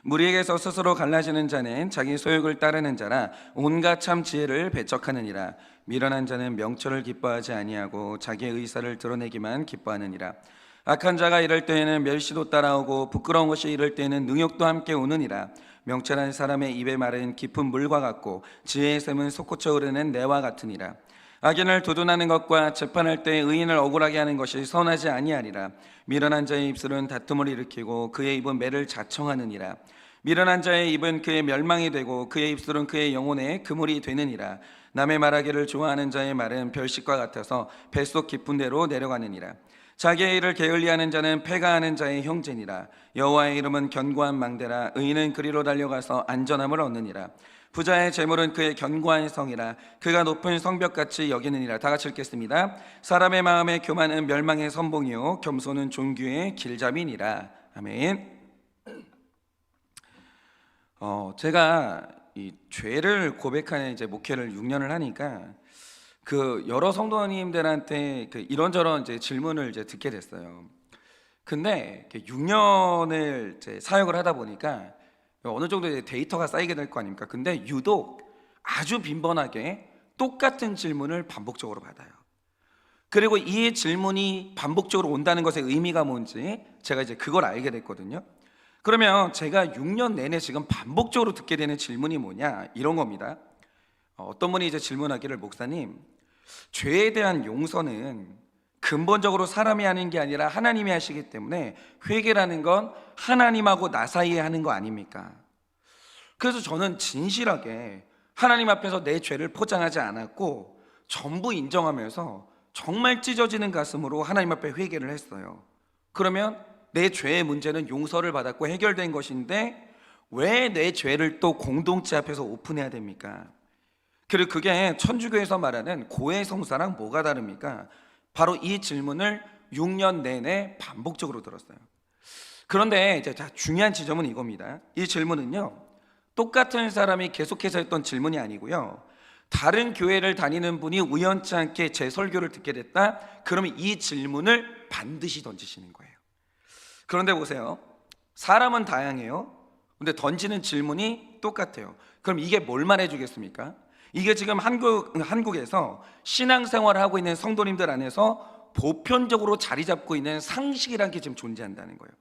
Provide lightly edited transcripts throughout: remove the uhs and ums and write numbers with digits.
무리에게서 스스로 갈라지는 자는 자기 소욕을 따르는 자라 온갖 참 지혜를 배척하느니라. 미련한 자는 명철을 기뻐하지 아니하고 자기의 의사를 드러내기만 기뻐하느니라. 악한 자가 이럴 때에는 멸시도 따라오고 부끄러운 것이 이럴 때에는 능욕도 함께 오느니라. 명철한 사람의 입의 말은 깊은 물과 같고 지혜의 샘은 솟구쳐 흐르는 내와 같으니라. 악인을 두둔하는 것과 재판할 때 의인을 억울하게 하는 것이 선하지 아니하리라. 미련한 자의 입술은 다툼을 일으키고 그의 입은 매를 자청하느니라. 미련한 자의 입은 그의 멸망이 되고 그의 입술은 그의 영혼의 그물이 되느니라. 남의 말하기를 좋아하는 자의 말은 별식과 같아서 뱃속 깊은 데로 내려가느니라. 자기의 일을 게을리하는 자는 패가하는 자의 형제니라. 여호와의 이름은 견고한 망대라. 의인은 그리로 달려가서 안전함을 얻느니라. 부자의 재물은 그의 견고한 성이라. 그가 높은 성벽같이 여기느니라. 다 같이 읽겠습니다. 사람의 마음에 교만은 멸망의 선봉이요 겸손은 존귀의 길잡이니라. 아멘. 제가 이 죄를 고백하는 이제 목회를 6년을 하니까 그 여러 성도님들한테 그 이런저런 이제 질문을 이제 듣게 됐어요. 근데 6년을 이제 사역을 하다 보니까 어느 정도 이제 데이터가 쌓이게 될 거 아닙니까? 근데 유독 아주 빈번하게 똑같은 질문을 반복적으로 받아요. 그리고 이 질문이 반복적으로 온다는 것의 의미가 뭔지 제가 이제 그걸 알게 됐거든요. 그러면 제가 6년 내내 지금 반복적으로 듣게 되는 질문이 뭐냐? 이런 겁니다. 어떤 분이 이제 질문하기를, 목사님, 죄에 대한 용서는 근본적으로 사람이 하는 게 아니라 하나님이 하시기 때문에 회개라는 건 하나님하고 나 사이에 하는 거 아닙니까? 그래서 저는 진실하게 하나님 앞에서 내 죄를 포장하지 않았고 전부 인정하면서 정말 찢어지는 가슴으로 하나님 앞에 회개를 했어요. 그러면 내 죄의 문제는 용서를 받았고 해결된 것인데 왜 내 죄를 또 공동체 앞에서 오픈해야 됩니까? 그리고 그게 천주교에서 말하는 고해성사랑 뭐가 다릅니까? 바로 이 질문을 6년 내내 반복적으로 들었어요. 그런데 이제 중요한 지점은 이겁니다. 이 질문은요, 똑같은 사람이 계속해서 했던 질문이 아니고요, 다른 교회를 다니는 분이 우연치 않게 제 설교를 듣게 됐다? 그러면 이 질문을 반드시 던지시는 거예요. 그런데 보세요, 사람은 다양해요. 근데 던지는 질문이 똑같아요. 그럼 이게 뭘 말해주겠습니까? 이게 지금 한국에서 신앙생활을 하고 있는 성도님들 안에서 보편적으로 자리 잡고 있는 상식이라는 게 지금 존재한다는 거예요.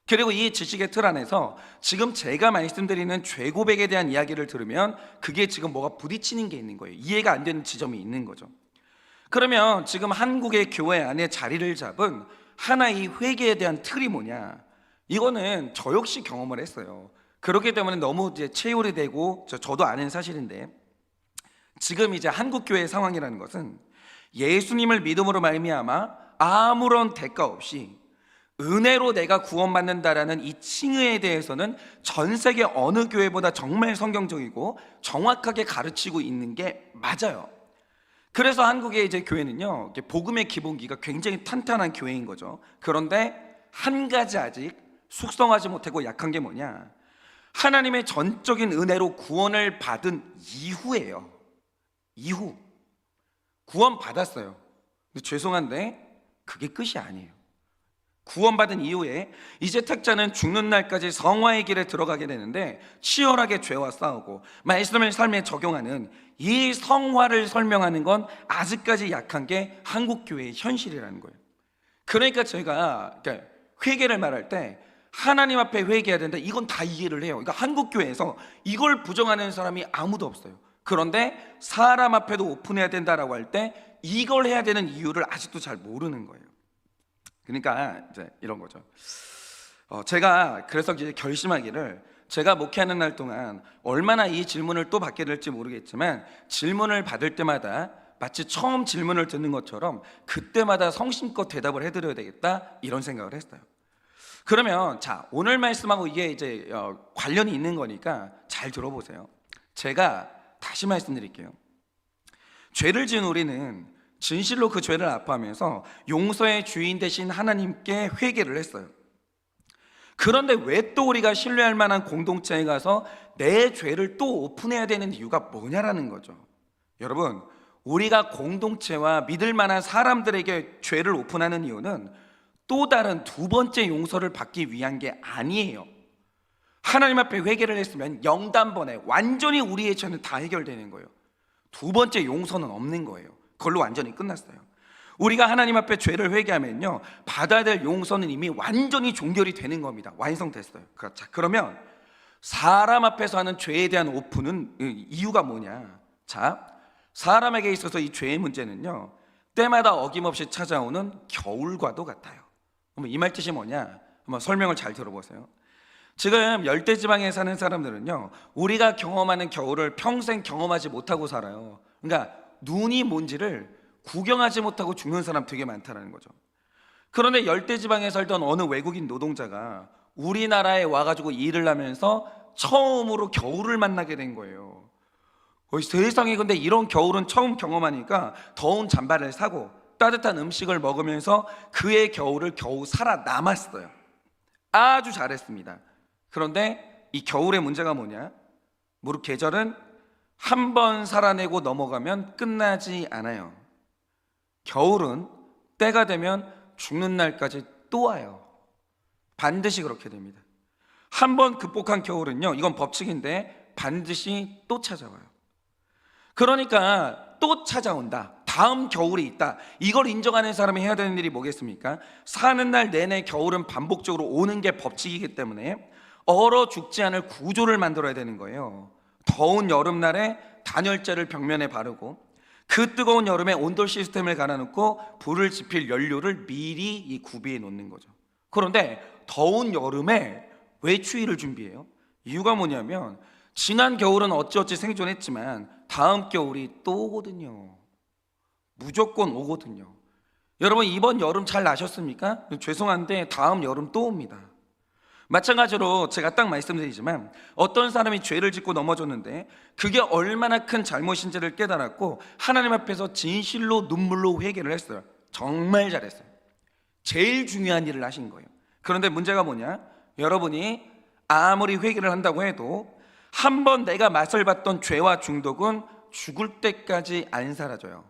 그리고 이 지식의 틀 안에서 지금 제가 말씀드리는 죄 고백에 대한 이야기를 들으면 그게 지금 뭐가 부딪히는 게 있는 거예요. 이해가 안 되는 지점이 있는 거죠. 그러면 지금 한국의 교회 안에 자리를 잡은 하나의 회개에 대한 틀이 뭐냐? 이거는 저 역시 경험을 했어요. 그렇기 때문에 너무 이제 체열이 되고 저도 아는 사실인데, 지금 이제 한국 교회의 상황이라는 것은 예수님을 믿음으로 말미암아 아무런 대가 없이 은혜로 내가 구원받는다라는 이 칭의에 대해서는 전 세계 어느 교회보다 정말 성경적이고 정확하게 가르치고 있는 게 맞아요. 그래서 한국의 이제 교회는요, 복음의 기본기가 굉장히 탄탄한 교회인 거죠. 그런데 한 가지 아직 숙성하지 못하고 약한 게 뭐냐? 하나님의 전적인 은혜로 구원을 받은 이후예요. 이후 구원 받았어요. 근데 죄송한데 그게 끝이 아니에요. 구원받은 이후에 이제 택자는 죽는 날까지 성화의 길에 들어가게 되는데 치열하게 죄와 싸우고 말씀을 삶에 적용하는 이 성화를 설명하는 건 아직까지 약한 게 한국 교회의 현실이라는 거예요. 그러니까 제가 회개를 말할 때 하나님 앞에 회개해야 된다, 이건 다 이해를 해요. 그러니까 한국 교회에서 이걸 부정하는 사람이 아무도 없어요. 그런데 사람 앞에도 오픈해야 된다라고 할 때 이걸 해야 되는 이유를 아직도 잘 모르는 거예요. 그러니까 이제 이런 거죠. 제가 그래서 이제 결심하기를, 제가 목회하는 날 동안 얼마나 이 질문을 또 받게 될지 모르겠지만 질문을 받을 때마다 마치 처음 질문을 듣는 것처럼 그때마다 성심껏 대답을 해드려야 되겠다, 이런 생각을 했어요. 그러면 자, 오늘 말씀하고 이게 이제 관련이 있는 거니까 잘 들어보세요. 제가 다시 말씀드릴게요. 죄를 지은 우리는 진실로 그 죄를 아파하면서 용서의 주인 되신 하나님께 회개를 했어요. 그런데 왜 또 우리가 신뢰할 만한 공동체에 가서 내 죄를 또 오픈해야 되는 이유가 뭐냐라는 거죠. 여러분, 우리가 공동체와 믿을 만한 사람들에게 죄를 오픈하는 이유는 또 다른 두 번째 용서를 받기 위한 게 아니에요. 하나님 앞에 회개를 했으면 영단번에 완전히 우리의 죄는 다 해결되는 거예요. 두 번째 용서는 없는 거예요. 그걸로 완전히 끝났어요. 우리가 하나님 앞에 죄를 회개하면요, 받아야 될 용서는 이미 완전히 종결이 되는 겁니다. 완성됐어요. 자, 그러면 사람 앞에서 하는 죄에 대한 오픈은 이유가 뭐냐? 자, 사람에게 있어서 이 죄의 문제는요, 때마다 어김없이 찾아오는 겨울과도 같아요. 이 말 뜻이 뭐냐? 한번 설명을 잘 들어보세요. 지금 열대지방에 사는 사람들은요, 우리가 경험하는 겨울을 평생 경험하지 못하고 살아요. 그러니까 눈이 뭔지를 구경하지 못하고 죽는 사람 되게 많다는 거죠. 그런데 열대지방에 살던 어느 외국인 노동자가 우리나라에 와가지고 일을 하면서 처음으로 겨울을 만나게 된 거예요. 세상에, 근데 이런 겨울은 처음 경험하니까 더운 잠바를 사고 따뜻한 음식을 먹으면서 그의 겨울을 겨우 살아남았어요. 아주 잘했습니다. 그런데 이 겨울의 문제가 뭐냐? 무릇 계절은 한 번 살아내고 넘어가면 끝나지 않아요. 겨울은 때가 되면 죽는 날까지 또 와요. 반드시 그렇게 됩니다. 한 번 극복한 겨울은요, 이건 법칙인데 반드시 또 찾아와요. 그러니까 또 찾아온다, 다음 겨울이 있다, 이걸 인정하는 사람이 해야 되는 일이 뭐겠습니까? 사는 날 내내 겨울은 반복적으로 오는 게 법칙이기 때문에 얼어 죽지 않을 구조를 만들어야 되는 거예요. 더운 여름날에 단열재를 벽면에 바르고 그 뜨거운 여름에 온돌 시스템을 갈아놓고 불을 지필 연료를 미리 이 구비해 놓는 거죠. 그런데 더운 여름에 왜 추위를 준비해요? 이유가 뭐냐면 지난 겨울은 어찌어찌 생존했지만 다음 겨울이 또 오거든요. 무조건 오거든요. 여러분, 이번 여름 잘 나셨습니까? 죄송한데 다음 여름 또 옵니다. 마찬가지로 제가 딱 말씀드리지만 어떤 사람이 죄를 짓고 넘어졌는데 그게 얼마나 큰 잘못인지를 깨달았고 하나님 앞에서 진실로 눈물로 회개를 했어요. 정말 잘했어요. 제일 중요한 일을 하신 거예요. 그런데 문제가 뭐냐? 여러분이 아무리 회개를 한다고 해도 한번 내가 맛을 봤던 죄와 중독은 죽을 때까지 안 사라져요.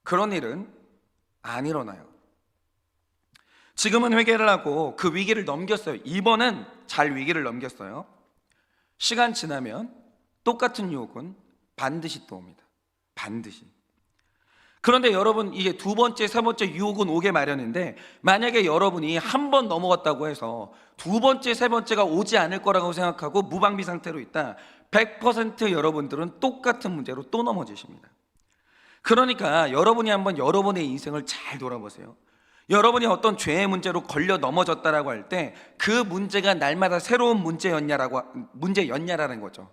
그런 일은 안 일어나요. 지금은 회개를 하고 그 위기를 넘겼어요. 이번은 잘 위기를 넘겼어요. 시간 지나면 똑같은 유혹은 반드시 또 옵니다. 반드시. 그런데 여러분, 이게 두 번째, 세 번째 유혹은 오게 마련인데 만약에 여러분이 한 번 넘어갔다고 해서 두 번째, 세 번째가 오지 않을 거라고 생각하고 무방비 상태로 있다, 100% 여러분들은 똑같은 문제로 또 넘어지십니다. 그러니까 여러분이 한번 여러분의 인생을 잘 돌아보세요. 여러분이 어떤 죄의 문제로 걸려 넘어졌다라고 할 때 그 문제가 날마다 새로운 문제였냐라는 거죠.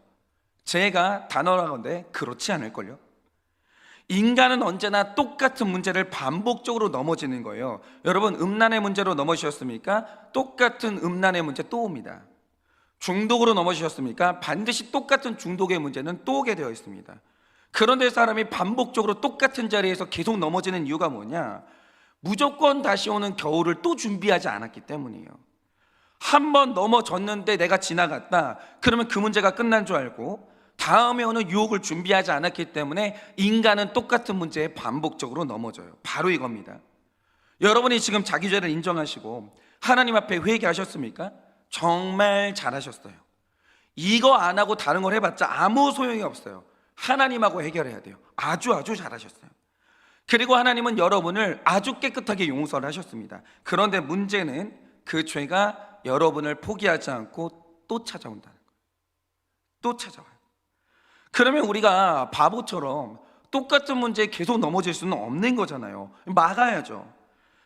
제가 단언하건대 그렇지 않을걸요. 인간은 언제나 똑같은 문제를 반복적으로 넘어지는 거예요. 여러분, 음란의 문제로 넘어지셨습니까? 똑같은 음란의 문제 또 옵니다. 중독으로 넘어지셨습니까? 반드시 똑같은 중독의 문제는 또 오게 되어 있습니다. 그런데 사람이 반복적으로 똑같은 자리에서 계속 넘어지는 이유가 뭐냐? 무조건 다시 오는 겨울을 또 준비하지 않았기 때문이에요. 한 번 넘어졌는데 내가 지나갔다, 그러면 그 문제가 끝난 줄 알고 다음에 오는 유혹을 준비하지 않았기 때문에 인간은 똑같은 문제에 반복적으로 넘어져요. 바로 이겁니다. 여러분이 지금 자기 죄를 인정하시고 하나님 앞에 회개하셨습니까? 정말 잘하셨어요. 이거 안 하고 다른 걸 해봤자 아무 소용이 없어요. 하나님하고 해결해야 돼요. 아주 잘하셨어요. 그리고 하나님은 여러분을 아주 깨끗하게 용서를 하셨습니다. 그런데 문제는 그 죄가 여러분을 포기하지 않고 또 찾아온다는 거예요. 또 찾아와요. 그러면 우리가 바보처럼 똑같은 문제에 계속 넘어질 수는 없는 거잖아요. 막아야죠.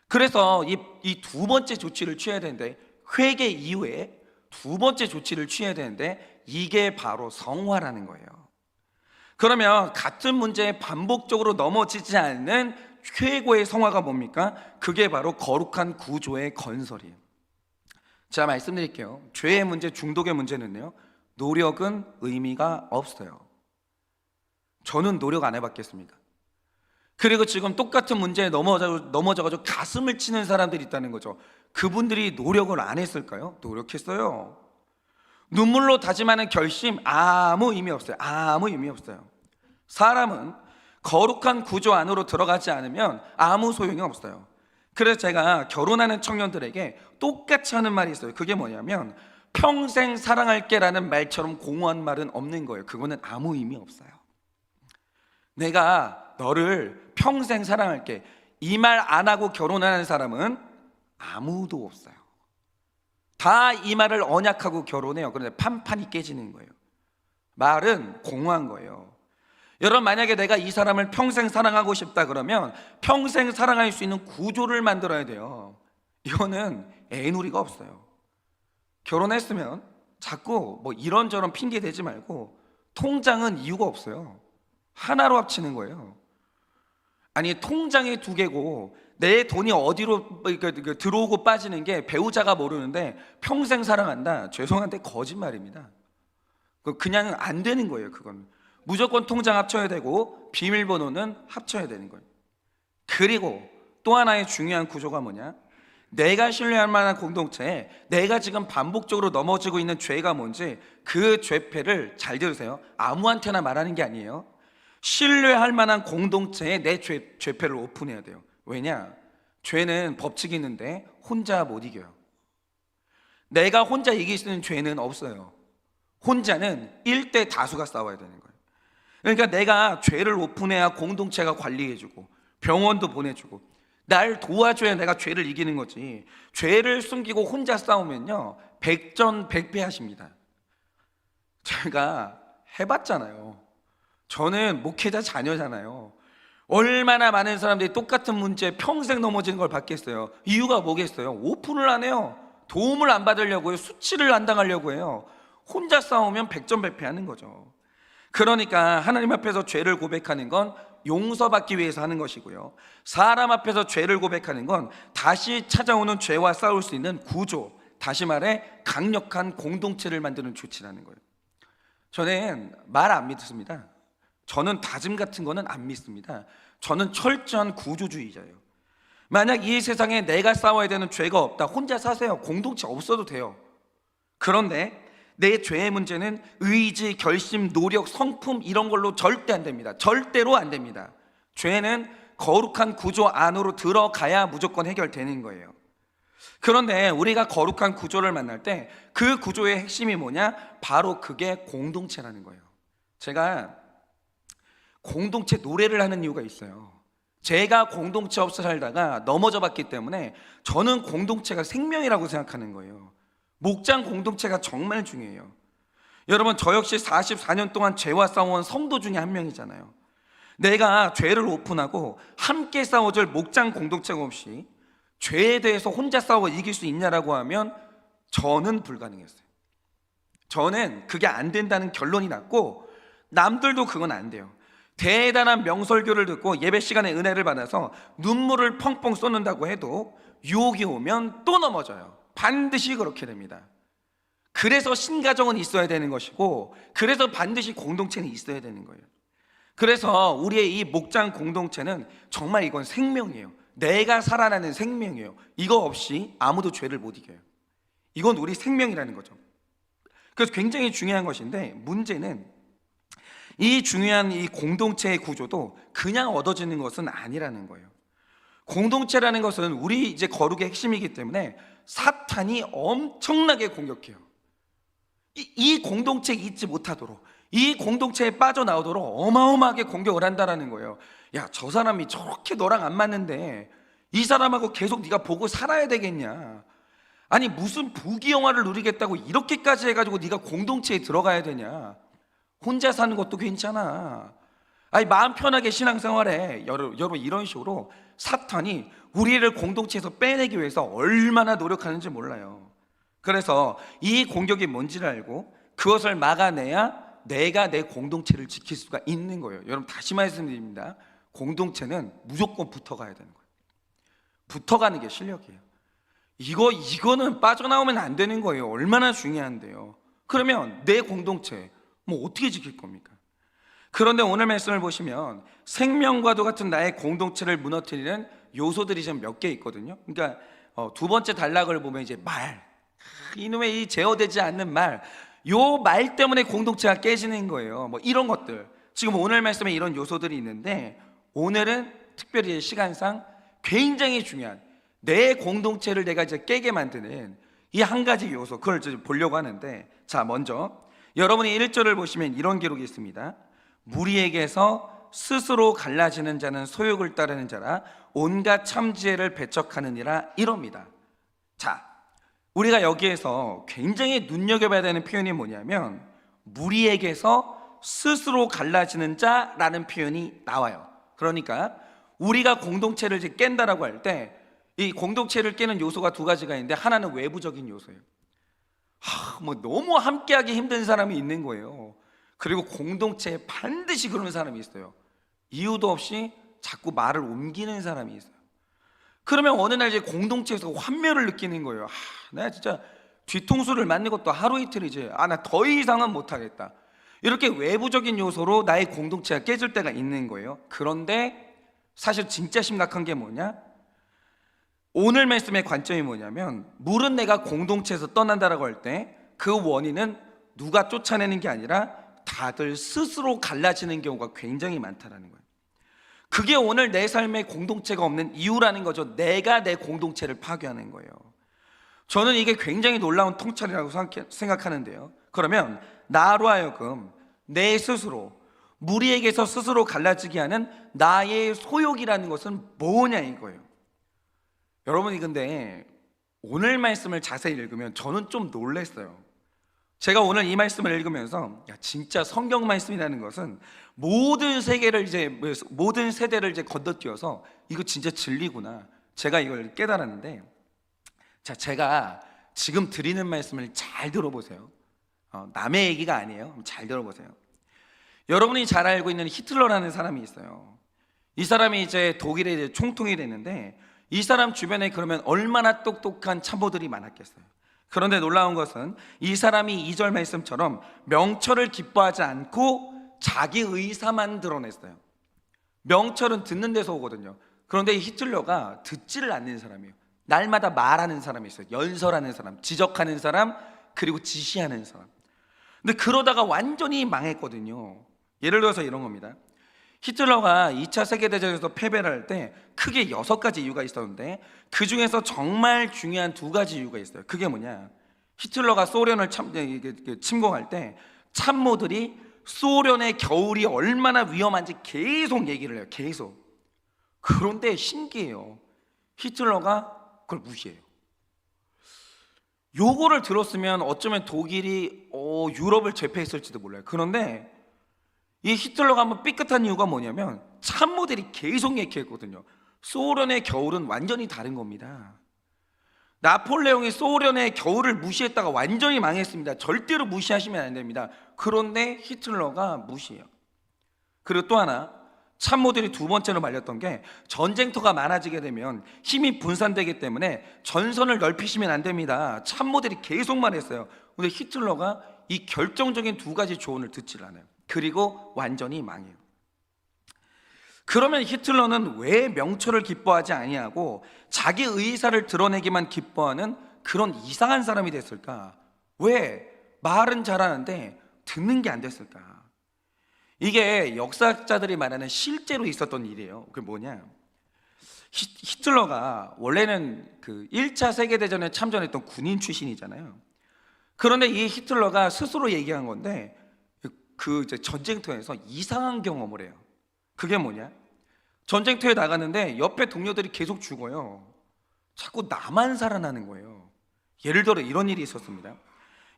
그래서 이 두 번째 조치를 취해야 되는데, 회개 이후에 두 번째 조치를 취해야 되는데 이게 바로 성화라는 거예요. 그러면 같은 문제에 반복적으로 넘어지지 않는 최고의 성화가 뭡니까? 그게 바로 거룩한 구조의 건설이에요. 제가 말씀드릴게요. 죄의 문제, 중독의 문제는요, 노력은 의미가 없어요. 저는 노력 안 해봤겠습니까? 그리고 지금 똑같은 문제에 넘어져가지고 가슴을 치는 사람들이 있다는 거죠. 그분들이 노력을 안 했을까요? 노력했어요. 눈물로 다짐하는 결심 아무 의미 없어요. 아무 의미 없어요. 사람은 거룩한 구조 안으로 들어가지 않으면 아무 소용이 없어요. 그래서 제가 결혼하는 청년들에게 똑같이 하는 말이 있어요. 그게 뭐냐면 평생 사랑할게라는 말처럼 공허한 말은 없는 거예요. 그거는 아무 의미 없어요. 내가 너를 평생 사랑할게, 이 말 안 하고 결혼하는 사람은 아무도 없어요. 다 이 말을 언약하고 결혼해요. 그런데 판판이 깨지는 거예요. 말은 공허한 거예요. 여러분, 만약에 내가 이 사람을 평생 사랑하고 싶다 그러면 평생 사랑할 수 있는 구조를 만들어야 돼요. 이거는 애누리가 없어요. 결혼했으면 자꾸 뭐 이런저런 핑계 대지 말고, 통장은 이유가 없어요. 하나로 합치는 거예요. 아니, 통장이 두 개고 내 돈이 어디로 들어오고 빠지는 게 배우자가 모르는데 평생 사랑한다? 죄송한데 거짓말입니다. 그냥 안 되는 거예요. 그건 무조건 통장 합쳐야 되고 비밀번호는 합쳐야 되는 거예요. 그리고 또 하나의 중요한 구조가 뭐냐? 내가 신뢰할 만한 공동체에 내가 지금 반복적으로 넘어지고 있는 죄가 뭔지, 그 죄패를 잘 들으세요. 아무한테나 말하는 게 아니에요. 신뢰할 만한 공동체에 내 죄패를 오픈해야 돼요. 왜냐? 죄는 법칙이 있는데 혼자 못 이겨요. 내가 혼자 이길 수 있는 죄는 없어요. 혼자는 1대 다수가 싸워야 되는 거예요. 그러니까 내가 죄를 오픈해야 공동체가 관리해주고 병원도 보내주고 날 도와줘야 내가 죄를 이기는 거지. 죄를 숨기고 혼자 싸우면요, 백전백패하십니다. 제가 해봤잖아요. 저는 목회자 자녀잖아요. 얼마나 많은 사람들이 똑같은 문제에 평생 넘어지는 걸 봤겠어요. 이유가 뭐겠어요? 오픈을 안 해요. 도움을 안 받으려고 해요. 수치를 안 당하려고 해요. 혼자 싸우면 백전백패하는 거죠. 그러니까 하나님 앞에서 죄를 고백하는 건 용서받기 위해서 하는 것이고요, 사람 앞에서 죄를 고백하는 건 다시 찾아오는 죄와 싸울 수 있는 구조, 다시 말해 강력한 공동체를 만드는 조치라는 거예요. 저는 말 안 믿습니다. 저는 다짐 같은 거는 안 믿습니다. 저는 철저한 구조주의자예요. 만약 이 세상에 내가 싸워야 되는 죄가 없다, 혼자 사세요. 공동체 없어도 돼요. 그런데 내 죄의 문제는 의지, 결심, 노력, 성품 이런 걸로 절대 안 됩니다. 절대로 안 됩니다. 죄는 거룩한 구조 안으로 들어가야 무조건 해결되는 거예요. 그런데 우리가 거룩한 구조를 만날 때 그 구조의 핵심이 뭐냐? 바로 그게 공동체라는 거예요. 제가 공동체 노래를 하는 이유가 있어요. 제가 공동체 없어 살다가 넘어져 봤기 때문에 저는 공동체가 생명이라고 생각하는 거예요. 목장 공동체가 정말 중요해요. 여러분, 저 역시 44년 동안 죄와 싸워온 성도 중에 한 명이잖아요. 내가 죄를 오픈하고 함께 싸워줄 목장 공동체가 없이 죄에 대해서 혼자 싸워 이길 수 있냐라고 하면 저는 불가능했어요. 저는 그게 안 된다는 결론이 났고, 남들도 그건 안 돼요. 대단한 명설교를 듣고 예배 시간에 은혜를 받아서 눈물을 펑펑 쏟는다고 해도 유혹이 오면 또 넘어져요. 반드시 그렇게 됩니다. 그래서 신가정은 있어야 되는 것이고, 그래서 반드시 공동체는 있어야 되는 거예요. 그래서 우리의 이 목장 공동체는 정말 이건 생명이에요. 내가 살아나는 생명이에요. 이거 없이 아무도 죄를 못 이겨요. 이건 우리 생명이라는 거죠. 그래서 굉장히 중요한 것인데, 문제는 이 중요한 이 공동체의 구조도 그냥 얻어지는 것은 아니라는 거예요. 공동체라는 것은 우리 이제 거룩의 핵심이기 때문에 사탄이 엄청나게 공격해요. 이 공동체에 있지 못하도록, 이 공동체에 빠져나오도록 어마어마하게 공격을 한다는 거예요. 야, 저 사람이 저렇게 너랑 안 맞는데 이 사람하고 계속 네가 보고 살아야 되겠냐? 아니, 무슨 부귀영화를 누리겠다고 이렇게까지 해가지고 네가 공동체에 들어가야 되냐? 혼자 사는 것도 괜찮아. 아니, 마음 편하게 신앙생활해. 여러분, 이런 식으로 사탄이 우리를 공동체에서 빼내기 위해서 얼마나 노력하는지 몰라요. 그래서 이 공격이 뭔지를 알고 그것을 막아내야 내가 내 공동체를 지킬 수가 있는 거예요. 여러분, 다시 말씀드립니다. 공동체는 무조건 붙어가야 되는 거예요. 붙어가는 게 실력이에요. 이거는 빠져나오면 안 되는 거예요. 얼마나 중요한데요. 그러면 내 공동체 뭐 어떻게 지킬 겁니까? 그런데 오늘 말씀을 보시면 생명과도 같은 나의 공동체를 무너뜨리는 요소들이 좀 몇 개 있거든요. 그러니까 두 번째 단락을 보면 이제 말, 이놈의 이 제어되지 않는 말, 요 말 때문에 공동체가 깨지는 거예요. 뭐 이런 것들, 지금 오늘 말씀에 이런 요소들이 있는데, 오늘은 특별히 시간상 굉장히 중요한 내 공동체를 내가 이제 깨게 만드는 이 한 가지 요소, 그걸 이제 보려고 하는데, 자, 먼저 여러분이 1절을 보시면 이런 기록이 있습니다. 무리에게서 스스로 갈라지는 자는 소욕을 따르는 자라 온갖 참지혜를 배척하느니라, 이럽니다. 자, 우리가 여기에서 굉장히 눈여겨봐야 되는 표현이 뭐냐면 무리에게서 스스로 갈라지는 자라는 표현이 나와요. 그러니까 우리가 공동체를 이제 깬다라고 할 때 이 공동체를 깨는 요소가 두 가지가 있는데, 하나는 외부적인 요소예요. 뭐 너무 함께하기 힘든 사람이 있는 거예요. 그리고 공동체에 반드시 그런 사람이 있어요. 이유도 없이 자꾸 말을 옮기는 사람이 있어요. 그러면 어느 날 이제 공동체에서 환멸을 느끼는 거예요. 내가 진짜 뒤통수를 맞는 것도 하루 이틀이지, 나 더 이상은 못하겠다. 이렇게 외부적인 요소로 나의 공동체가 깨질 때가 있는 거예요. 그런데 사실 진짜 심각한 게 뭐냐? 오늘 말씀의 관점이 뭐냐면, 물은 내가 공동체에서 떠난다라고 할 때 그 원인은 누가 쫓아내는 게 아니라 다들 스스로 갈라지는 경우가 굉장히 많다라는 거예요. 그게 오늘 내 삶에 공동체가 없는 이유라는 거죠. 내가 내 공동체를 파괴하는 거예요. 저는 이게 굉장히 놀라운 통찰이라고 생각하는데요. 그러면 나로 하여금 내 스스로, 무리에게서 스스로 갈라지게 하는 나의 소욕이라는 것은 뭐냐 이거예요. 여러분이 근데 오늘 말씀을 자세히 읽으면 저는 좀 놀랐어요. 제가 오늘 이 말씀을 읽으면서 진짜 성경 말씀이라는 것은 모든 세계를 모든 세대를 이제 건너뛰어서 이거 진짜 진리구나, 제가 이걸 깨달았는데, 자, 제가 지금 드리는 말씀을 잘 들어보세요. 남의 얘기가 아니에요. 잘 들어보세요. 여러분이 잘 알고 있는 히틀러라는 사람이 있어요. 이 사람이 이제 독일의 이제 총통이 됐는데, 이 사람 주변에 그러면 얼마나 똑똑한 참모들이 많았겠어요. 그런데 놀라운 것은 이 사람이 2절 말씀처럼 명철을 기뻐하지 않고 자기 의사만 드러냈어요. 명철은 듣는 데서 오거든요. 그런데 이 히틀러가 듣지를 않는 사람이에요. 날마다 말하는 사람이 있어요. 연설하는 사람, 지적하는 사람, 그리고 지시하는 사람. 근데 그러다가 완전히 망했거든요. 예를 들어서 이런 겁니다. 히틀러가 2차 세계대전에서 패배를 할 때 크게 6가지 이유가 있었는데, 그 중에서 정말 중요한 2가지 이유가 있어요. 그게 뭐냐? 히틀러가 소련을 침공할 때 참모들이 소련의 겨울이 얼마나 위험한지 계속 얘기를 해요. 계속. 그런데 신기해요. 히틀러가 그걸 무시해요. 요거를 들었으면 어쩌면 독일이 유럽을 제패했을지도 몰라요. 그런데 이 히틀러가 한번 삐끗한 이유가 뭐냐면 참모들이 계속 얘기했거든요. 소련의 겨울은 완전히 다른 겁니다. 나폴레옹이 소련의 겨울을 무시했다가 완전히 망했습니다. 절대로 무시하시면 안 됩니다. 그런데 히틀러가 무시해요. 그리고 또 하나, 참모들이 두 번째로 말렸던 게 전쟁터가 많아지게 되면 힘이 분산되기 때문에 전선을 넓히시면 안 됩니다. 참모들이 계속 말했어요. 근데 히틀러가 이 결정적인 2가지 조언을 듣질 않아요. 그리고 완전히 망해요. 그러면 히틀러는 왜 명철을 기뻐하지 아니하고 자기 의사를 드러내기만 기뻐하는 그런 이상한 사람이 됐을까? 왜 말은 잘하는데 듣는 게 안 됐을까? 이게 역사학자들이 말하는 실제로 있었던 일이에요. 그게 뭐냐? 히틀러가 원래는 그 1차 세계대전에 참전했던 군인 출신이잖아요. 그런데 이 히틀러가 스스로 얘기한 건데, 그 전쟁터에서 이상한 경험을 해요. 그게 뭐냐? 전쟁터에 나가는데 옆에 동료들이 계속 죽어요. 자꾸 나만 살아나는 거예요. 예를 들어 이런 일이 있었습니다.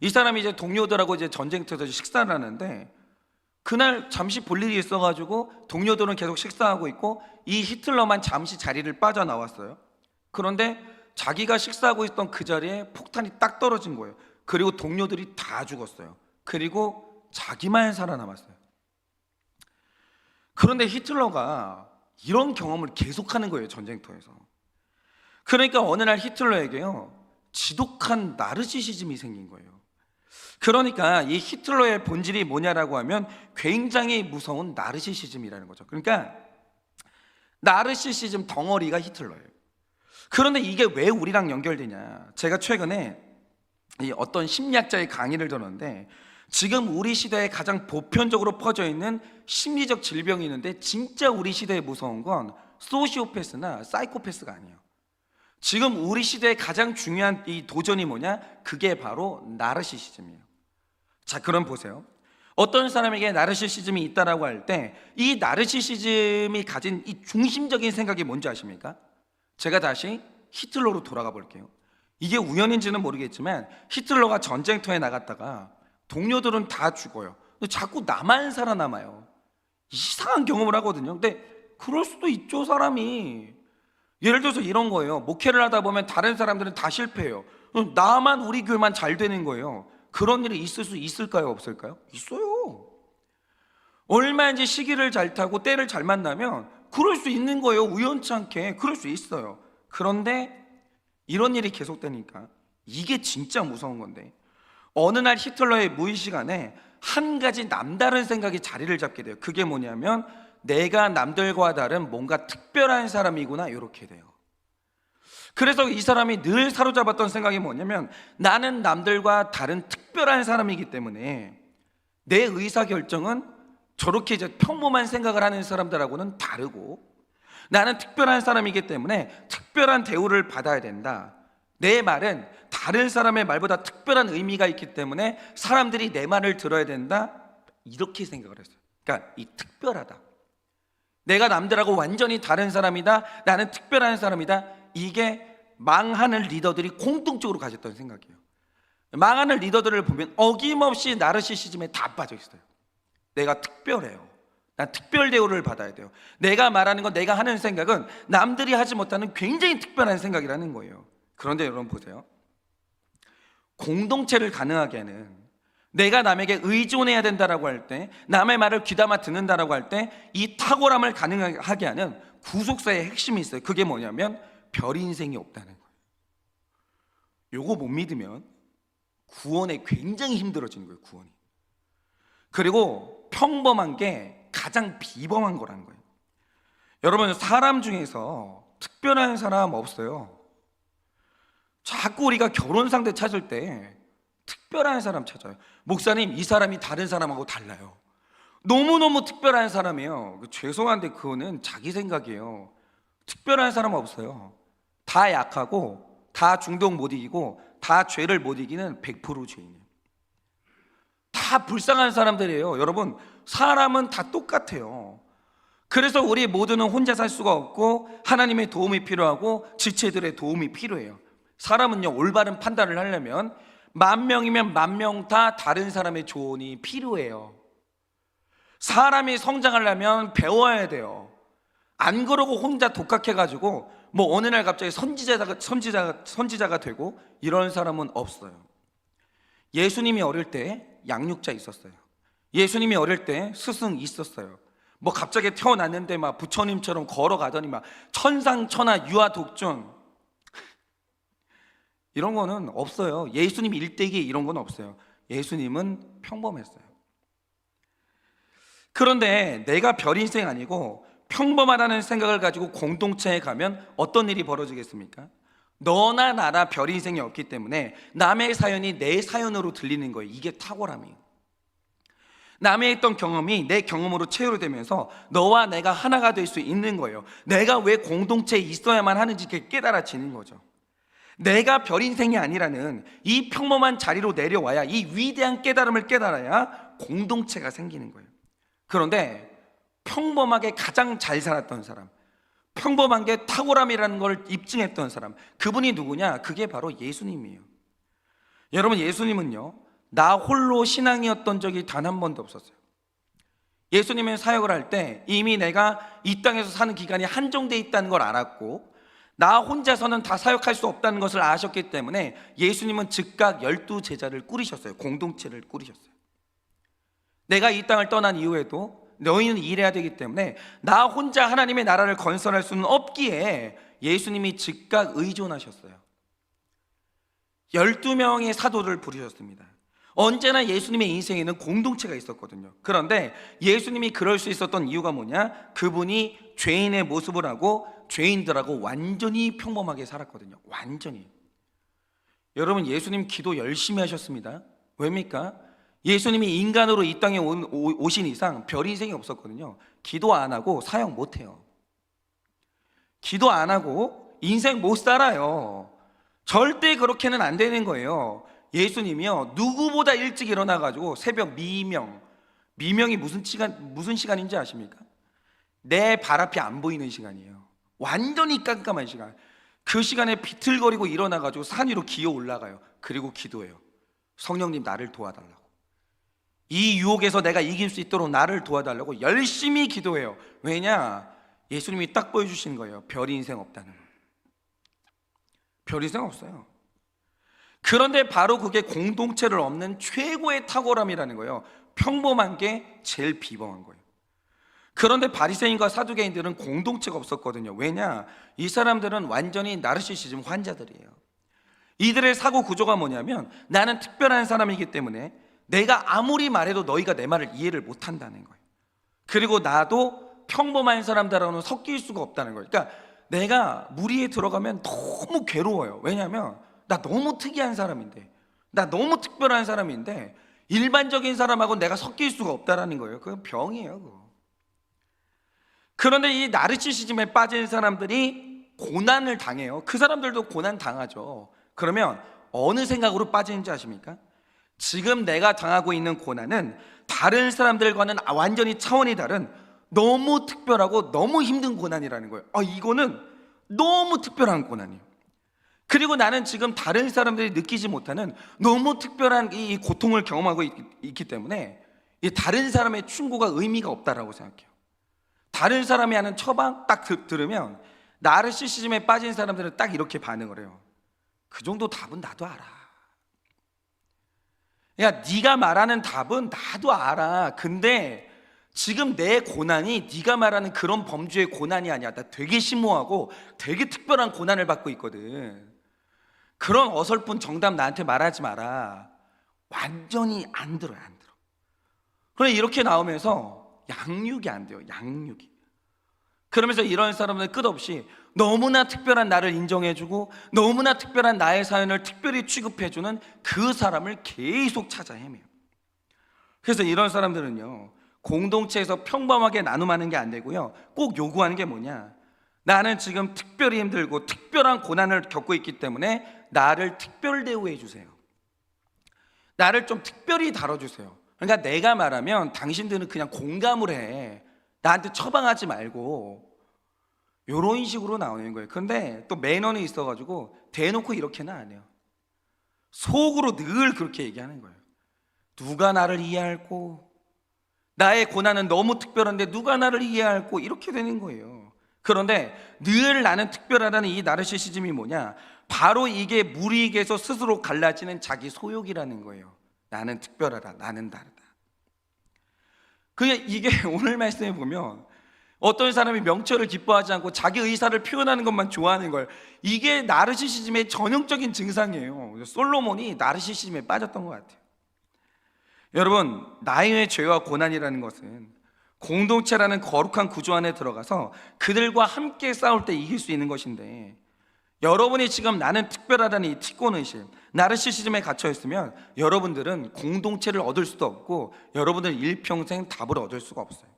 이 사람이 이제 동료들하고 이제 전쟁터에서 식사를 하는데, 그날 잠시 볼 일이 있어가지고 동료들은 계속 식사하고 있고 이 히틀러만 잠시 자리를 빠져나왔어요. 그런데 자기가 식사하고 있던 그 자리에 폭탄이 딱 떨어진 거예요. 그리고 동료들이 다 죽었어요. 그리고 자기만 살아남았어요. 그런데 히틀러가 이런 경험을 계속하는 거예요, 전쟁터에서. 그러니까 어느 날 히틀러에게요, 지독한 나르시시즘이 생긴 거예요. 그러니까 이 히틀러의 본질이 뭐냐라고 하면 굉장히 무서운 나르시시즘이라는 거죠. 그러니까 나르시시즘 덩어리가 히틀러예요. 그런데 이게 왜 우리랑 연결되냐? 제가 최근에 어떤 심리학자의 강의를 들었는데, 지금 우리 시대에 가장 보편적으로 퍼져 있는 심리적 질병이 있는데, 진짜 우리 시대에 무서운 건 소시오패스나 사이코패스가 아니에요. 지금 우리 시대의 가장 중요한 이 도전이 뭐냐? 그게 바로 나르시시즘이에요. 자, 그럼 보세요. 어떤 사람에게 나르시시즘이 있다라고 할 때 이 나르시시즘이 가진 이 중심적인 생각이 뭔지 아십니까? 제가 다시 히틀러로 돌아가 볼게요. 이게 우연인지는 모르겠지만 히틀러가 전쟁터에 나갔다가 동료들은 다 죽어요. 근데 자꾸 나만 살아남아요. 이상한 경험을 하거든요. 근데 그럴 수도 있죠, 사람이. 예를 들어서 이런 거예요. 목회를 하다 보면 다른 사람들은 다 실패해요. 나만, 우리 교회만 잘 되는 거예요. 그런 일이 있을 수 있을까요, 없을까요? 있어요. 얼마인지 시기를 잘 타고 때를 잘 만나면 그럴 수 있는 거예요. 우연치 않게 그럴 수 있어요. 그런데 이런 일이 계속되니까 이게 진짜 무서운 건데, 어느 날 히틀러의 무의식 안에 한 가지 남다른 생각이 자리를 잡게 돼요. 그게 뭐냐면 내가 남들과 다른 뭔가 특별한 사람이구나, 이렇게 돼요. 그래서 이 사람이 늘 사로잡았던 생각이 뭐냐면 나는 남들과 다른 특별한 사람이기 때문에 내 의사결정은 저렇게 이제 평범한 생각을 하는 사람들하고는 다르고, 나는 특별한 사람이기 때문에 특별한 대우를 받아야 된다. 내 말은 다른 사람의 말보다 특별한 의미가 있기 때문에 사람들이 내 말을 들어야 된다, 이렇게 생각을 했어요. 그러니까 이 특별하다, 내가 남들하고 완전히 다른 사람이다, 나는 특별한 사람이다, 이게 망하는 리더들이 공통적으로 가졌던 생각이에요. 망하는 리더들을 보면 어김없이 나르시시즘에 다 빠져 있어요. 내가 특별해요. 난 특별 대우를 받아야 돼요. 내가 말하는 건, 내가 하는 생각은 남들이 하지 못하는 굉장히 특별한 생각이라는 거예요. 그런데 여러분 보세요. 공동체를 가능하게 하는, 내가 남에게 의존해야 된다라고 할 때, 남의 말을 귀담아 듣는다라고 할 때 이 탁월함을 가능하게 하는 구속사의 핵심이 있어요. 그게 뭐냐면 별 인생이 없다는 거예요. 요거 못 믿으면 구원에 굉장히 힘들어지는 거예요, 구원이. 그리고 평범한 게 가장 비범한 거라는 거예요. 여러분, 사람 중에서 특별한 사람 없어요. 자꾸 우리가 결혼 상대 찾을 때 특별한 사람 찾아요. 목사님, 이 사람이 다른 사람하고 달라요. 너무너무 특별한 사람이에요. 죄송한데 그거는 자기 생각이에요. 특별한 사람 없어요. 다 약하고, 다 중독 못 이기고, 다 죄를 못 이기는 100% 죄인이에요. 다 불쌍한 사람들이에요. 여러분, 사람은 다 똑같아요. 그래서 우리 모두는 혼자 살 수가 없고 하나님의 도움이 필요하고 지체들의 도움이 필요해요. 사람은요, 올바른 판단을 하려면 10,000명이면 10,000명 다 다른 사람의 조언이 필요해요. 사람이 성장하려면 배워야 돼요. 안 그러고 혼자 독학해가지고 뭐 어느 날 갑자기 선지자가 되고 이런 사람은 없어요. 예수님이 어릴 때 양육자 있었어요. 예수님이 어릴 때 스승 있었어요. 뭐 갑자기 태어났는데 막 부처님처럼 걸어가더니 막 천상천하 유아독존 이런 거는 없어요. 예수님 일대기 이런 건 없어요. 예수님은 평범했어요. 그런데 내가 별 인생 아니고 평범하다는 생각을 가지고 공동체에 가면 어떤 일이 벌어지겠습니까? 너나 나나 별 인생이 없기 때문에 남의 사연이 내 사연으로 들리는 거예요. 이게 탁월함이에요. 남의 했던 경험이 내 경험으로 체류되면서 너와 내가 하나가 될 수 있는 거예요. 내가 왜 공동체에 있어야만 하는지 깨달아지는 거죠. 내가 별 인생이 아니라는 이 평범한 자리로 내려와야, 이 위대한 깨달음을 깨달아야 공동체가 생기는 거예요. 그런데 평범하게 가장 잘 살았던 사람, 평범한 게 탁월함이라는 걸 입증했던 사람, 그분이 누구냐? 그게 바로 예수님이에요. 여러분, 예수님은요, 나 홀로 신앙이었던 적이 단 한 번도 없었어요. 예수님은 사역을 할 때 이미 내가 이 땅에서 사는 기간이 한정돼 있다는 걸 알았고, 나 혼자서는 다 사역할 수 없다는 것을 아셨기 때문에 예수님은 즉각 12제자를 꾸리셨어요. 공동체를 꾸리셨어요. 내가 이 땅을 떠난 이후에도 너희는 일해야 되기 때문에 나 혼자 하나님의 나라를 건설할 수는 없기에 예수님이 즉각 의존하셨어요. 12명의 사도를 부르셨습니다. 언제나 예수님의 인생에는 공동체가 있었거든요. 그런데 예수님이 그럴 수 있었던 이유가 뭐냐? 그분이 죄인의 모습을 하고 죄인들하고 완전히 평범하게 살았거든요. 완전히. 여러분, 예수님 기도 열심히 하셨습니다. 왜입니까? 예수님이 인간으로 이 땅에 오신 이상 별 인생이 없었거든요. 기도 안 하고 사역 못 해요. 기도 안 하고 인생 못 살아요. 절대 그렇게는 안 되는 거예요. 예수님이요, 누구보다 일찍 일어나가지고 새벽 미명이 무슨 시간인지 아십니까? 내 발 앞이 안 보이는 시간이에요. 완전히 깜깜한 시간. 그 시간에 비틀거리고 일어나가지고 산 위로 기어 올라가요. 그리고 기도해요. 성령님, 나를 도와달라고. 이 유혹에서 내가 이길 수 있도록 나를 도와달라고 열심히 기도해요. 왜냐? 예수님이 딱 보여주신 거예요. 별 인생 없다는 거. 별 인생 없어요. 그런데 바로 그게 공동체를 없는 최고의 탁월함이라는 거예요. 평범한 게 제일 비범한 거예요. 그런데 바리새인과 사두개인들은 공동체가 없었거든요. 왜냐? 이 사람들은 완전히 나르시시즘 환자들이에요. 이들의 사고 구조가 뭐냐면, 나는 특별한 사람이기 때문에 내가 아무리 말해도 너희가 내 말을 이해를 못한다는 거예요. 그리고 나도 평범한 사람들하고는 섞일 수가 없다는 거예요. 그러니까 내가 무리에 들어가면 너무 괴로워요. 왜냐하면 나 너무 특이한 사람인데, 나 너무 특별한 사람인데 일반적인 사람하고 내가 섞일 수가 없다라는 거예요. 그건 병이에요, 그거. 그런데 이 나르시시즘에 빠진 사람들이 고난을 당해요. 그 사람들도 고난 당하죠. 그러면 어느 생각으로 빠지는지 아십니까? 지금 내가 당하고 있는 고난은 다른 사람들과는 완전히 차원이 다른 너무 특별하고 너무 힘든 고난이라는 거예요. 이거는 너무 특별한 고난이에요. 그리고 나는 지금 다른 사람들이 느끼지 못하는 너무 특별한 이 고통을 경험하고 있기 때문에 이 다른 사람의 충고가 의미가 없다라고 생각해요. 다른 사람이 하는 처방 딱 들으면 나르시시즘에 빠진 사람들은 딱 이렇게 반응을 해요. 그 정도 답은 나도 알아. 야, 네가 말하는 답은 나도 알아. 근데 지금 내 고난이 네가 말하는 그런 범주의 고난이 아니야. 나 되게 심오하고 되게 특별한 고난을 받고 있거든. 그런 어설픈 정답 나한테 말하지 마라. 완전히 안 들어요, 안 들어. 그런데 이렇게 나오면서 양육이 안 돼요, 양육이. 그러면서 이런 사람들은 끝없이 너무나 특별한 나를 인정해주고 너무나 특별한 나의 사연을 특별히 취급해주는 그 사람을 계속 찾아 헤매요. 그래서 이런 사람들은요, 공동체에서 평범하게 나눔하는 게 안 되고요, 꼭 요구하는 게 뭐냐? 나는 지금 특별히 힘들고 특별한 고난을 겪고 있기 때문에 나를 특별 대우해 주세요. 나를 좀 특별히 다뤄주세요. 그러니까 내가 말하면 당신들은 그냥 공감을 해. 나한테 처방하지 말고. 이런 식으로 나오는 거예요. 그런데 또 매너는 있어가지고 대놓고 이렇게는 안 해요. 속으로 늘 그렇게 얘기하는 거예요. 누가 나를 이해할꼬? 나의 고난은 너무 특별한데 누가 나를 이해할꼬? 이렇게 되는 거예요. 그런데 늘 나는 특별하다는 이 나르시시즘이 뭐냐? 바로 이게 무리에게서 스스로 갈라지는 자기 소욕이라는 거예요. 나는 특별하다, 나는 다르다. 그게 이게 오늘 말씀에 보면 어떤 사람이 명철을 기뻐하지 않고 자기 의사를 표현하는 것만 좋아하는 걸, 이게 나르시시즘의 전형적인 증상이에요. 솔로몬이 나르시시즘에 빠졌던 것 같아요. 여러분, 나의 죄와 고난이라는 것은 공동체라는 거룩한 구조 안에 들어가서 그들과 함께 싸울 때 이길 수 있는 것인데, 여러분이 지금 나는 특별하다는 이 특권의식, 나르시시즘에 갇혀 있으면 여러분들은 공동체를 얻을 수도 없고 여러분들은 일평생 답을 얻을 수가 없어요.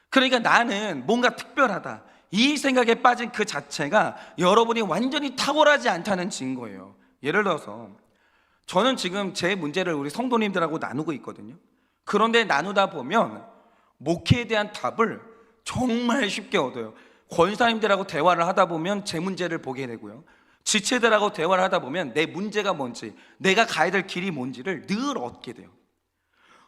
그러니까 나는 뭔가 특별하다, 이 생각에 빠진 그 자체가 여러분이 완전히 탁월하지 않다는 증거예요. 예를 들어서 저는 지금 제 문제를 우리 성도님들하고 나누고 있거든요. 그런데 나누다 보면 목회에 대한 답을 정말 쉽게 얻어요. 권사님들하고 대화를 하다 보면 제 문제를 보게 되고요, 지체들하고 대화를 하다 보면 내 문제가 뭔지, 내가 가야 될 길이 뭔지를 늘 얻게 돼요.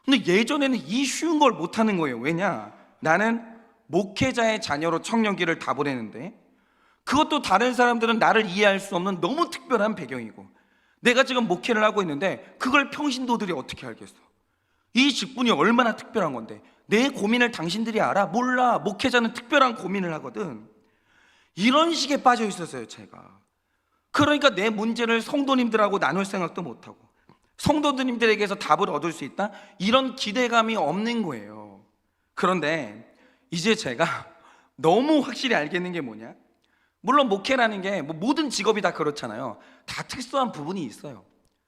근데 예전에는 이 쉬운 걸 못하는 거예요. 왜냐? 나는 목회자의 자녀로 청년기를 다 보내는데, 그것도 다른 사람들은 나를 이해할 수 없는 너무 특별한 배경이고, 내가 지금 목회를 하고 있는데 그걸 평신도들이 어떻게 알겠어? 이 직분이 얼마나 특별한 건데 내 고민을 당신들이 알아? 몰라. 목회자는 특별한 고민을 하거든. 이런 식에 빠져 있었어요, 제가. 그러니까 내 문제를 성도님들하고 나눌 생각도 못하고 성도님들에게서 답을 얻을 수 있다, 이런 기대감이 없는 거예요. 그런데 이제 제가 너무 확실히 알겠는 게 뭐냐? 물론 목회라는 게 뭐 모든 직업이 다 그렇잖아요. 다 특수한 부분이 있어요.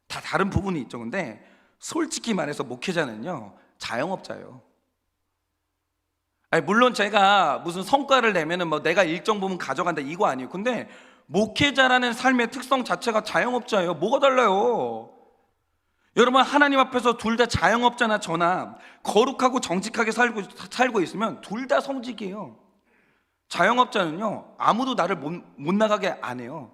다 다른 부분이 있죠. 근데 솔직히 말해서 목회자는요, 자영업자예요. 아니, 물론 제가 무슨 성과를 내면은 뭐 내가 일정 부분 가져간다 이거 아니에요. 근데 목회자라는 삶의 특성 자체가 자영업자예요. 뭐가 달라요? 여러분, 하나님 앞에서 둘 다 자영업자나 저나 거룩하고 정직하게 살고 있으면 둘 다 성직이에요. 자영업자는요, 아무도 나를 못 나가게 안 해요.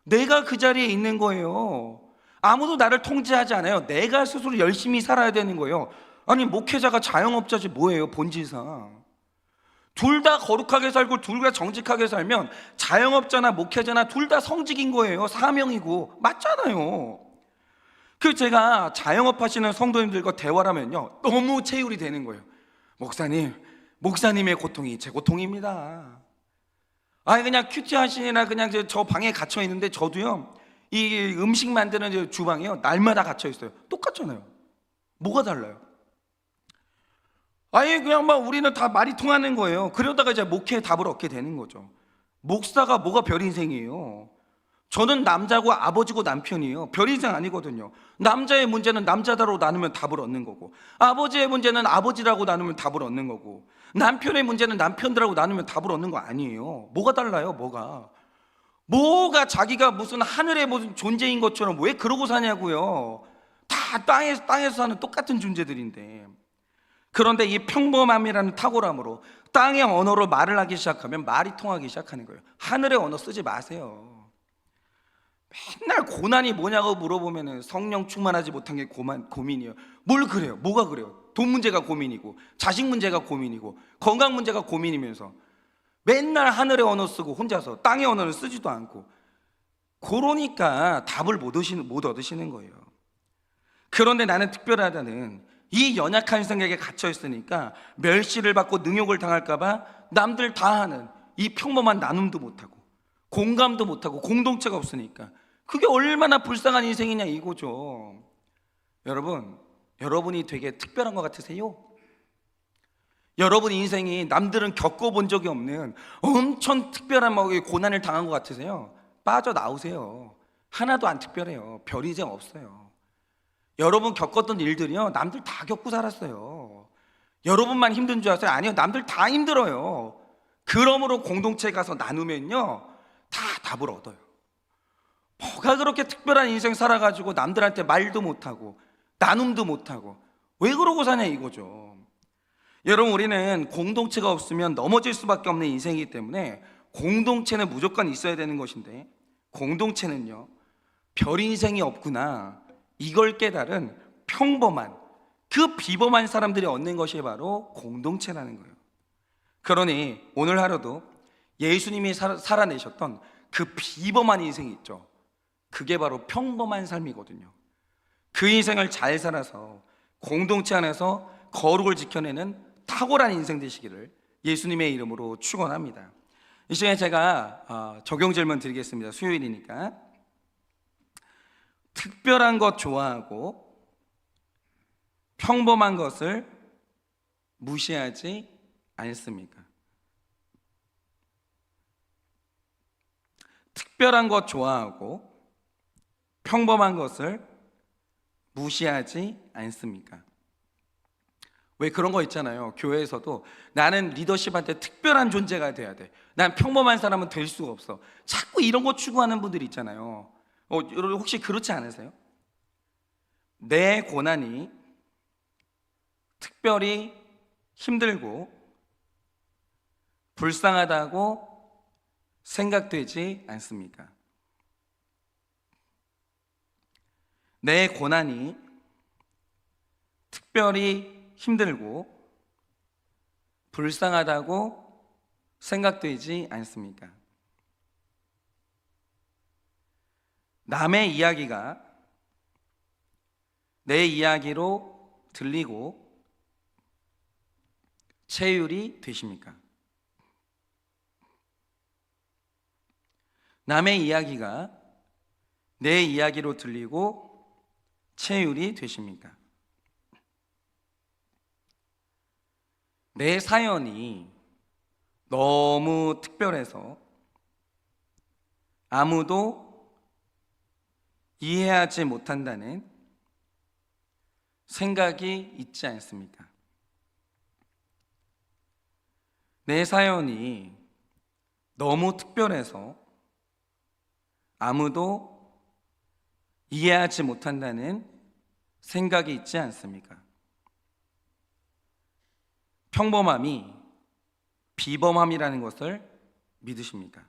내가 그 자리에 있는 거예요. 아무도 나를 통제하지 않아요. 내가 스스로 열심히 살아야 되는 거예요. 아니, 목회자가 자영업자지 뭐예요, 본질상. 둘 다 거룩하게 살고 둘 다 정직하게 살면 자영업자나 목회자나 둘 다 성직인 거예요. 사명이고. 맞잖아요. 그 제가 자영업 하시는 성도님들과 대화를 하면요, 너무 체휼이 되는 거예요. 목사님의 고통이 제 고통입니다. 아니, 그냥 큐티 하시나 그냥 저 방에 갇혀 있는데 저도요, 이 음식 만드는 주방이요, 날마다 갇혀 있어요. 똑같잖아요. 뭐가 달라요? 아예 그냥 막 우리는 다 말이 통하는 거예요. 그러다가 이제 목회의 답을 얻게 되는 거죠. 목사가 뭐가 별 인생이에요? 저는 남자고 아버지고 남편이에요. 별 인생 아니거든요. 남자의 문제는 남자다로 나누면 답을 얻는 거고, 아버지의 문제는 아버지라고 나누면 답을 얻는 거고, 남편의 문제는 남편들하고 나누면 답을 얻는 거 아니에요. 뭐가 달라요? 뭐가 자기가 무슨 하늘의 무슨 존재인 것처럼 왜 그러고 사냐고요. 다 땅에서 사는 똑같은 존재들인데. 그런데 이 평범함이라는 탁월함으로 땅의 언어로 말을 하기 시작하면 말이 통하기 시작하는 거예요. 하늘의 언어 쓰지 마세요. 맨날 고난이 뭐냐고 물어보면 성령 충만하지 못한 게 고민이에요. 뭘 그래요? 뭐가 그래요? 돈 문제가 고민이고, 자식 문제가 고민이고, 건강 문제가 고민이면서 맨날 하늘의 언어 쓰고 혼자서 땅의 언어는 쓰지도 않고, 그러니까 답을 못 얻으시는 거예요. 그런데 나는 특별하다는 이 연약한 생각에 갇혀 있으니까 멸시를 받고 능욕을 당할까봐 남들 다 하는 이 평범한 나눔도 못하고 공감도 못하고 공동체가 없으니까 그게 얼마나 불쌍한 인생이냐 이거죠. 여러분이 되게 특별한 것 같으세요? 여러분 인생이 남들은 겪어본 적이 없는 엄청 특별한 고난을 당한 것 같으세요? 빠져나오세요. 하나도 안 특별해요. 별 인생 없어요. 여러분 겪었던 일들이요, 남들 다 겪고 살았어요. 여러분만 힘든 줄 아세요? 아니요, 남들 다 힘들어요. 그러므로 공동체에 가서 나누면요, 다 답을 얻어요. 뭐가 그렇게 특별한 인생 살아가지고 남들한테 말도 못하고 나눔도 못하고 왜 그러고 사냐 이거죠. 여러분, 우리는 공동체가 없으면 넘어질 수밖에 없는 인생이기 때문에 공동체는 무조건 있어야 되는 것인데, 공동체는요, 별 인생이 없구나 이걸 깨달은 평범한 그 비범한 사람들이 얻는 것이 바로 공동체라는 거예요. 그러니 오늘 하루도 예수님이 살아내셨던 그 비범한 인생이 있죠. 그게 바로 평범한 삶이거든요. 그 인생을 잘 살아서 공동체 안에서 거룩을 지켜내는 탁월한 인생 되시기를 예수님의 이름으로 축원합니다. 이 시간에 제가 적용 질문 드리겠습니다. 수요일이니까. 특별한 것 좋아하고 평범한 것을 무시하지 않습니까? 특별한 것 좋아하고 평범한 것을 무시하지 않습니까? 왜 그런 거 있잖아요. 교회에서도 나는 리더십한테 특별한 존재가 돼야 돼. 난 평범한 사람은 될 수가 없어. 자꾸 이런 거 추구하는 분들이 있잖아요. 여러분 혹시 그렇지 않으세요? 내 고난이 특별히 힘들고 불쌍하다고 생각되지 않습니까? 내 고난이 특별히 힘들고 불쌍하다고 생각되지 않습니까? 남의 이야기가 내 이야기로 들리고 체휼이 되십니까? 남의 이야기가 내 이야기로 들리고 체휼이 되십니까? 내 사연이 너무 특별해서 아무도 이해하지 못한다는 생각이 있지 않습니까? 내 사연이 너무 특별해서 아무도 이해하지 못한다는 생각이 있지 않습니까? 평범함이 비범함이라는 것을 믿으십니까?